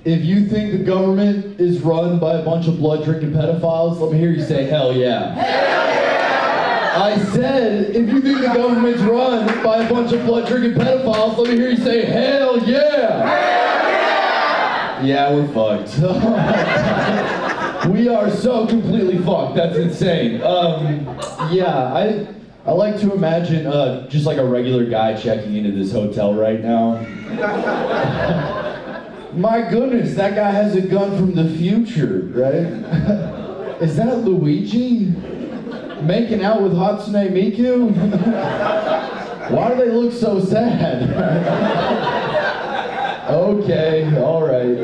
If you think the government is run by a bunch of blood-drinking pedophiles, let me hear you say, hell yeah. Hell yeah! I said, if you think the government's run by a bunch of blood-drinking pedophiles, let me hear you say, hell yeah! Hell yeah! Yeah, we're fucked. We are so completely fucked, that's insane. Yeah, I like to imagine just like a regular guy checking into this hotel right now. My goodness, that guy has a gun from the future, right? Is that Luigi? Making out with Hatsune Miku? Why do they look so sad? Okay, alright.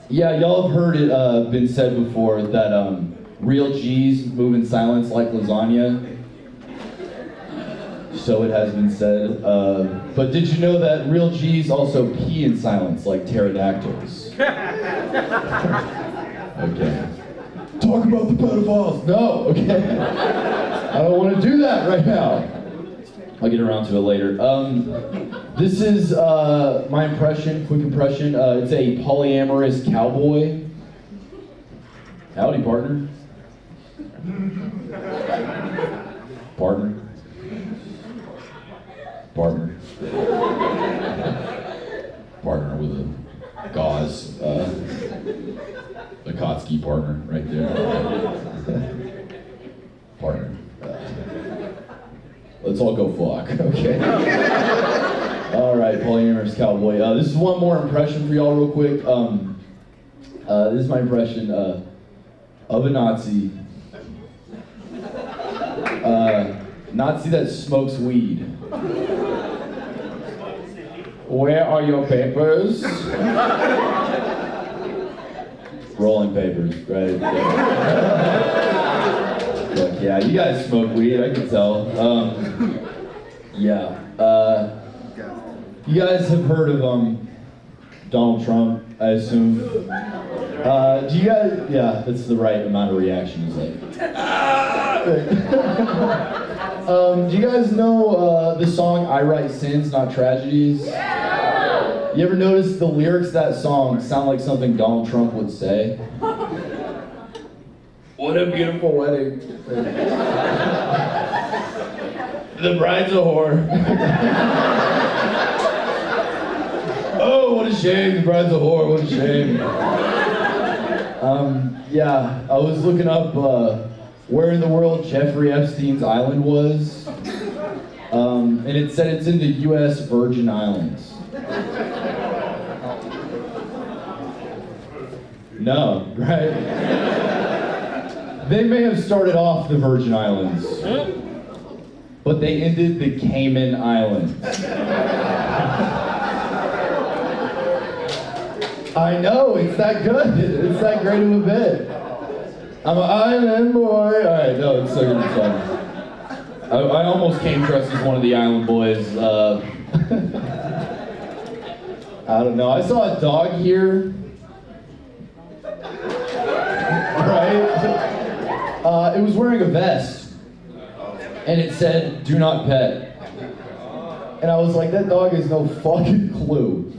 Yeah, y'all have heard it been said before that real G's move in silence like lasagna. So it has been said. But did you know that real G's also pee in silence like pterodactyls? Okay. Talk about the pedophiles. No, okay. I don't want to do that right now. I'll get around to it later. This is my impression, quick impression. It's a polyamorous cowboy. Howdy, partner. Partner. Partner with a gauze. A Kotsky partner right there. Partner. Let's all go fuck, okay? Alright, polyamorous cowboy. This is one more impression for y'all real quick. This is my impression of a Nazi. Nazi that smokes weed. Where are your papers? Rolling papers, right? Look, yeah, you guys smoke weed, I can tell. Yeah. You guys have heard of Donald Trump, I assume. Do you guys? Yeah, that's the right amount of reaction. Is like. Do you guys know the song "I Write Sins, Not Tragedies"? You ever notice the lyrics of that song sound like something Donald Trump would say? What a beautiful wedding. The bride's a whore. Oh, what a shame, the bride's a whore, what a shame. Yeah, I was looking up where in the world Jeffrey Epstein's island was. And it said it's in the U.S. Virgin Islands. No, right? They may have started off the Virgin Islands, but they ended the Cayman Islands. I know, it's that good. It's that great of a bit. I'm an island boy. Alright, no, it's so good, it's fun. I almost came dressed as one of the island boys. I don't know. I saw a dog here. Right? It was wearing a vest. And it said, "Do not pet." And I was like, that dog has no fucking clue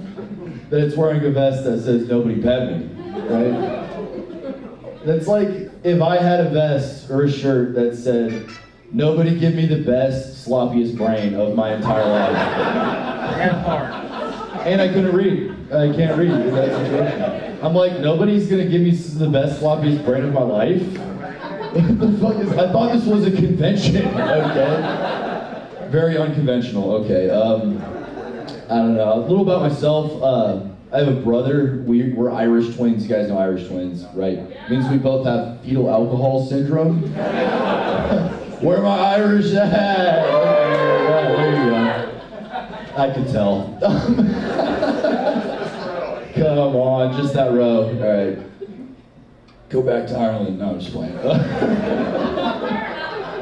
that it's wearing a vest that says, "Nobody pet me." Right? That's like if I had a vest or a shirt that said, "Nobody give me the best, sloppiest brain of my entire life." And I couldn't read. I can't read in that situation. I'm like, nobody's gonna give me the best, sloppiest brain of my life? What the fuck is, I thought this was a convention, okay? Very unconventional, okay. I don't know, a little about myself. I have a brother, we're Irish twins, you guys know Irish twins, right? Means we both have fetal alcohol syndrome. Where am I Irish at? Okay, right, there you go. I can tell. Come on, just that row. All right. Go back to Ireland. No, I'm just playing.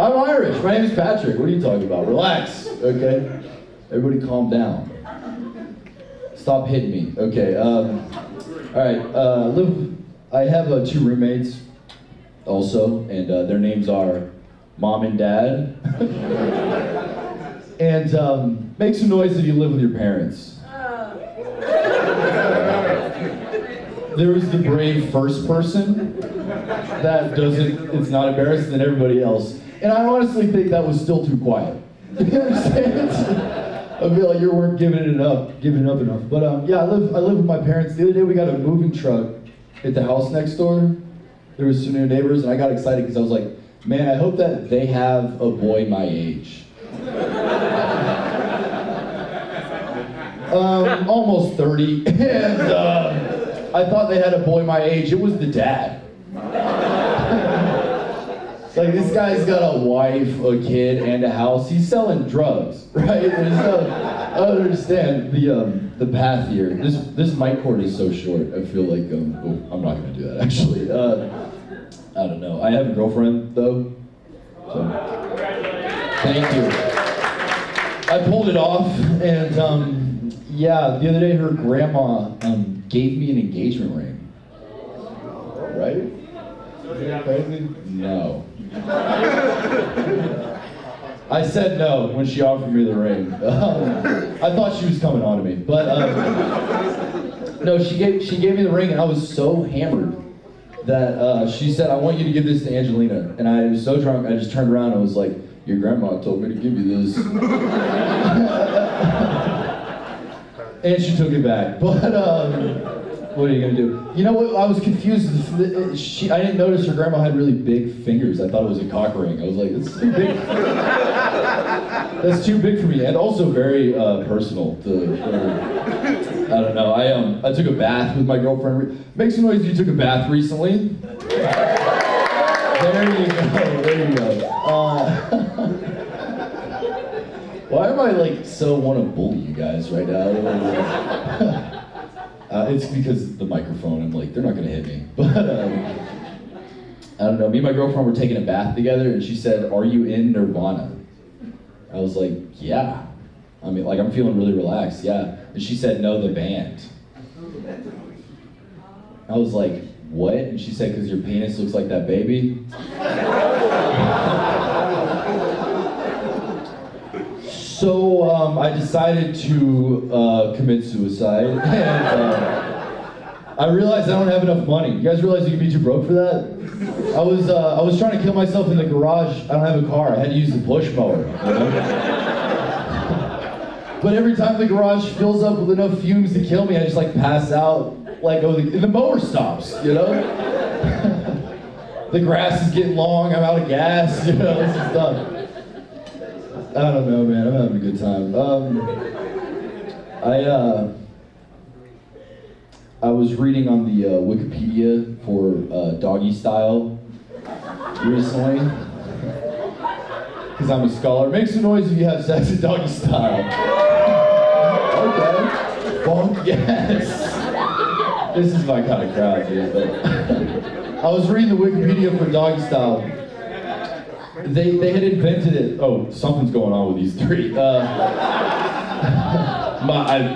I'm Irish. My name is Patrick. What are you talking about? Relax, okay? Everybody calm down. Stop hitting me. Okay, all right. I have 2 roommates also, and their names are Mom and Dad. And make some noise if you live with your parents. there was the brave first person that it's not embarrassed than everybody else. And I honestly think that was still too quiet. You understand? I feel like you weren't giving up enough. But yeah, I live with my parents. The other day we got a moving truck at the house next door. There was some new neighbors, and I got excited because I was like, man, I hope that they have a boy my age. Almost 30, and I thought they had a boy my age. It was the dad. Like, this guy's got a wife, a kid, and a house. He's selling drugs, right? I don't understand the path here. This mic cord is so short. I feel like I'm not gonna do that actually. I don't know. I have a girlfriend though, so thank you. I pulled it off, and yeah, the other day her grandma gave me an engagement ring. Right? Is that crazy? No. I said no when she offered me the ring. I thought she was coming on to me, but no, she gave me the ring, and I was so hammered that she said, "I want you to give this to Angelina." And I was so drunk, I just turned around and was like, "Your grandma told me to give you this." And she took it back, but what are you gonna do? You know what? I was confused. I didn't notice her grandma had really big fingers. I thought it was a cock ring. I was like, that's too big. That's too big for me, and also very personal. I don't know. I took a bath with my girlfriend. Make some noise if you took a bath recently. There you go. There you go. Why am I like so want to bully you guys right now? It's because the microphone. I'm like, they're not gonna hit me. But I don't know. Me and my girlfriend were taking a bath together, and she said, "Are you in Nirvana?" I was like, "Yeah." I mean, like, I'm feeling really relaxed. Yeah. And she said, "No, the band." I was like, "What?" And she said, "Because your penis looks like that baby." So I decided to commit suicide, and I realized I don't have enough money. You guys realize you can be too broke for that? I was trying to kill myself in the garage. I don't have a car. I had to use the push mower. You know? But every time the garage fills up with enough fumes to kill me, I just like pass out. Like, and the mower stops. You know? The grass is getting long. I'm out of gas. You know, this is stuff. I don't know, man. I'm having a good time. I was reading on the Wikipedia for doggy style recently, because I'm a scholar. Make some noise if you have sex in doggy style. Okay. Bonk, yes. This is my kind of crowd, dude. But I was reading the Wikipedia for doggy style. They had invented it. Oh, something's going on with these three. I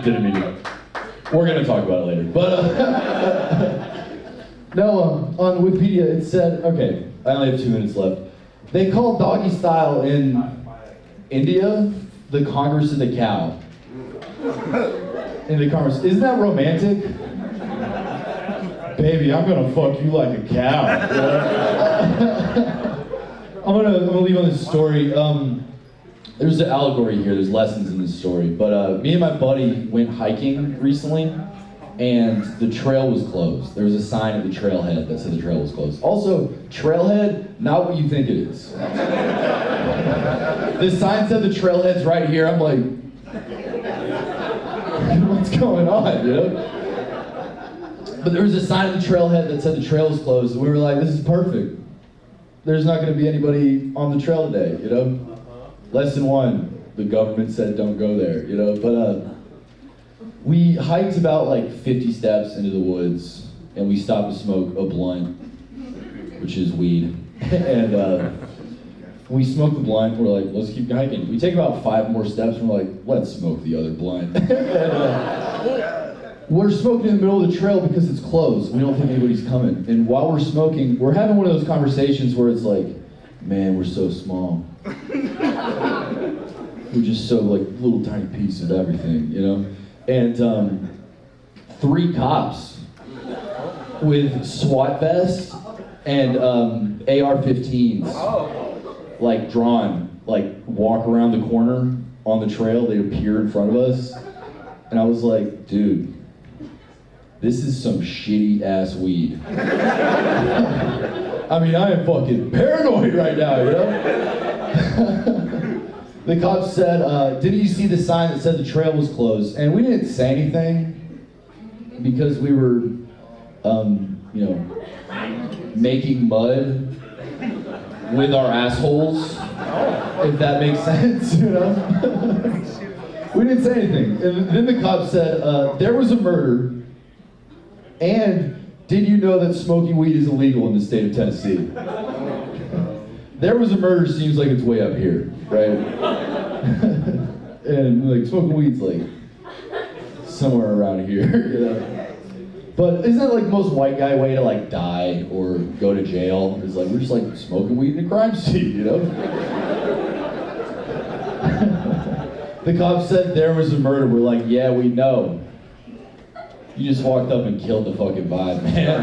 didn't mean to. We're gonna talk about it later. But no, on Wikipedia it said, okay, I only have 2 minutes left. They call doggy style in India the Congress of the cow. In the Congress, isn't that romantic? Baby, I'm gonna fuck you like a cow. I'm gonna leave on this story. There's an allegory here. There's lessons in this story. But me and my buddy went hiking recently, and the trail was closed. There was a sign at the trailhead that said the trail was closed. Also, trailhead, not what you think it is. This sign said the trailhead's right here. I'm like, what's going on, you know? But there was a sign at the trailhead that said the trail was closed, and we were like, this is perfect. There's not going to be anybody on the trail today, you know? Lesson 1, the government said don't go there, you know? But we hiked about like 50 steps into the woods, and we stopped to smoke a blunt, which is weed. And we smoked the blunt, we're like, let's keep hiking. We take about 5 more steps, and we're like, let's smoke the other blunt. And, we're smoking in the middle of the trail because it's closed. We don't think anybody's coming. And while we're smoking, we're having one of those conversations where it's like, man, we're so small. We're just so like little tiny piece of everything, you know? And 3 cops with SWAT vests and AR-15s, like drawn, like walk around the corner on the trail. They appear in front of us, and I was like, dude, this is some shitty ass weed. I mean, I am fucking paranoid right now, you know? The cops said, didn't you see the sign that said the trail was closed? And we didn't say anything because we were, you know, making mud with our assholes, if that makes sense, you know? We didn't say anything. And then the cops said, there was a murder, and did you know that smoking weed is illegal in the state of Tennessee? There was a murder seems like it's way up here, right? And like smoking weed's like somewhere around here, you know? But isn't that like the most white guy way to like die or go to jail? Is like we're just like smoking weed in a crime scene, you know? The cops said there was a murder. We're like, yeah, we know. You just walked up and killed the fucking vibe, man.